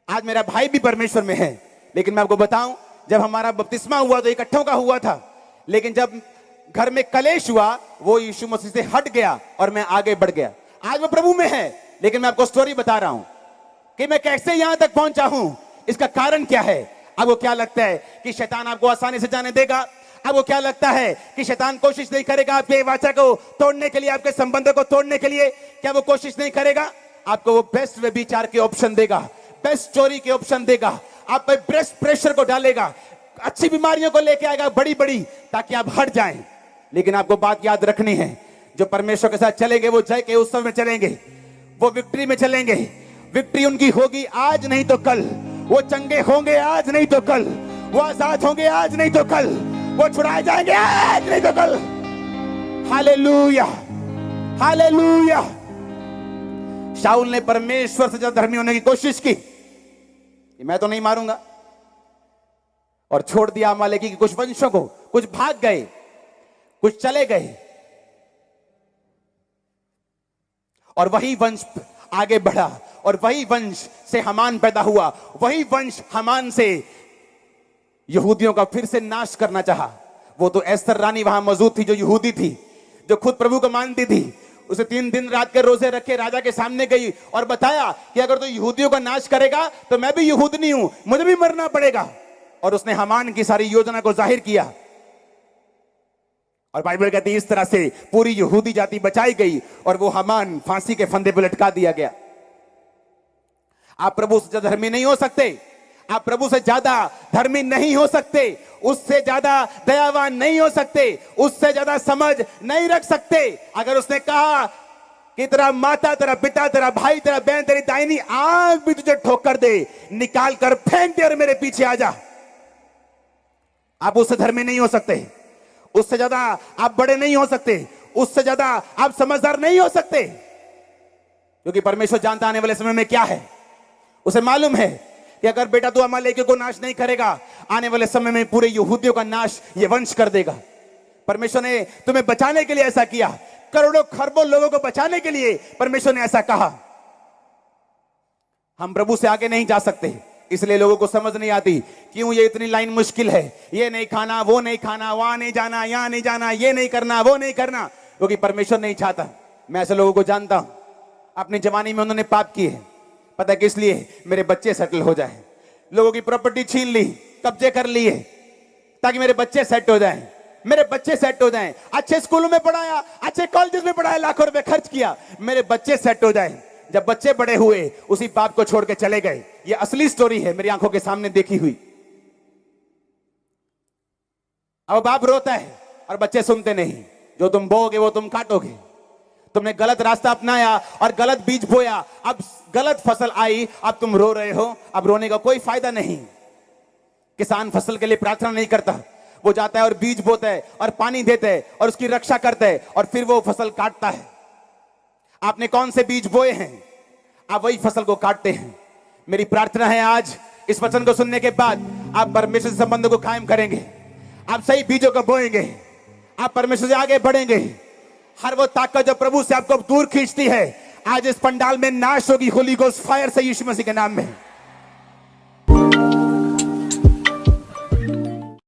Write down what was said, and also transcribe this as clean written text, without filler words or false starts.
आज मेरा भाई भी परमेश्वर में है। लेकिन मैं आपको बताऊं, जब हमारा बपतिस्मा हुआ तो इकट्ठों का हुआ था, लेकिन जब घर में कलेश हुआ वो यीशु मसीह से हट गया और मैं आगे बढ़ गया। आज वो प्रभु में है, लेकिन मैं आपको स्टोरी बता रहा हूं कि मैं कैसे यहां तक पहुंचा हूं, इसका कारण क्या है। आपको क्या लगता है कि शैतान आपको आसानी से जाने देगा? आपको क्या लगता है कि शैतान कोशिश नहीं करेगा आपके वाचा को तोड़ने के लिए, आपके संबंधों को तोड़ने के लिए? क्या वो कोशिश नहीं करेगा? आपको वो बेस्ट व्यभिचार के ऑप्शन देगा, बेस्ट चोरी के ऑप्शन देगा, आप पे बेस्ट प्रेशर को डालेगा, अच्छी बीमारियों को लेके आएगा बड़ी बड़ी, ताकि आप हट जाएं। लेकिन आपको बात याद रखनी है, जो परमेश्वर के साथ चलेंगे वो जय के उत्सव में चलेंगे, वो विक्ट्री में चलेंगे। विक्ट्री उनकी होगी आज नहीं तो कल, वो चंगे होंगे आज नहीं तो कल, वो आजाद होंगे आज नहीं तो कल, वो छुड़ाए जाएंगे आज नहीं तो कल। Hallelujah, hallelujah. शाऊल ने परमेश्वर से जब धर्मी होने की कोशिश की कि मैं तो नहीं मारूंगा, और छोड़ दिया अमालेकी के कुछ वंशों को, कुछ भाग गए, कुछ चले गए, और वही वंश आगे बढ़ा, और वही वंश से हामान पैदा हुआ। वही वंश हामान से यहूदियों का फिर से नाश करना चाहा। वो तो एस्तर रानी वहां मौजूद थी, जो यहूदी थी, जो खुद प्रभु को मानती थी। उसे 3 दिन रात के रोजे रखे राजा के सामने गई और बताया कि अगर तो यहूदियों का नाश करेगा तो मैं भी यहूदनी हूं, मुझे भी मरना पड़ेगा। और उसने हामान की सारी योजना को जाहिर किया, और बाइबल कहती है इस तरह से पूरी यहूदी जाति बचाई गई और वो हामान फांसी के फंदे पर लटका दिया गया। आप प्रभु से ज्यादा धर्मी नहीं हो सकते, आप प्रभु से ज्यादा धर्मी नहीं हो सकते, उससे ज्यादा दयावान नहीं हो सकते, उससे ज्यादा समझ नहीं रख सकते। अगर उसने कहा कि तेरा माता, तेरा पिता, तेरा भाई, तेरा बहन, तेरी दाहिनी आंख भी तुझे ठोकर दे, निकाल कर फेंक दे और मेरे पीछे आ जा, आप उससे धर्मी नहीं हो सकते, उससे ज्यादा आप बड़े नहीं हो सकते, उससे ज्यादा आप समझदार नहीं हो सकते। क्योंकि परमेश्वर जानता आने वाले समय में क्या है। उसे मालूम है कि अगर बेटा तू अमालेकियों को नाश नहीं करेगा, आने वाले समय में पूरे यहूदियों का नाश ये वंश कर देगा। परमेश्वर ने तुम्हें बचाने के लिए ऐसा किया, करोड़ों खरबों लोगों को बचाने के लिए परमेश्वर ने ऐसा कहा। हम प्रभु से आगे नहीं जा सकते, इसलिए लोगों को समझ नहीं आती क्यों ये इतनी लाइन मुश्किल है, ये नहीं खाना, वो नहीं खाना, वहां नहीं जाना, यहां नहीं जाना, ये नहीं करना, वो नहीं करना, क्योंकि परमेश्वर नहीं चाहता। मैं ऐसे लोगों को जानता हूं, अपनी जवानी में उन्होंने पाप किए, पता है किस लिए? मेरे बच्चे सेटल हो जाएं, लोगों की प्रॉपर्टी छीन ली, कब्जे कर लिए, ताकि मेरे बच्चे सेट हो जाएं, मेरे बच्चे सेट हो जाएं। अच्छे स्कूलों में पढ़ाया, अच्छे कॉलेजेस में पढ़ाया, लाखों रुपए खर्च किया, मेरे बच्चे सेट हो जाएं। जब बच्चे बड़े हुए उसी बाप को छोड़ के चले गए। ये असली स्टोरी है, मेरी आंखों के सामने देखी हुई। अब बाप रोता है और बच्चे सुनते नहीं। जो तुम बोओगे वो तुम काटोगे। तुमने गलत रास्ता अपनाया और गलत बीज बोया, अब गलत फसल आई, अब तुम रो रहे हो। अब रोने का कोई फायदा नहीं। किसान फसल के लिए प्रार्थना नहीं करता, वो जाता है और बीज बोता है और पानी देता है और उसकी रक्षा करता है और फिर वो फसल काटता है। आपने कौन से बीज बोए हैं, आप वही फसल को काटते हैं। मेरी प्रार्थना है आज इस वचन को सुनने के बाद आप परमेश्वर से संबंध को कायम करेंगे, आप सही बीजों को बोएंगे, आप परमेश्वर से आगे बढ़ेंगे। हर वो ताकत जो प्रभु से आपको दूर खींचती है, आज इस पंडाल में नाश होगी होली गोस्ट फायर से, यीशु मसीह के नाम में।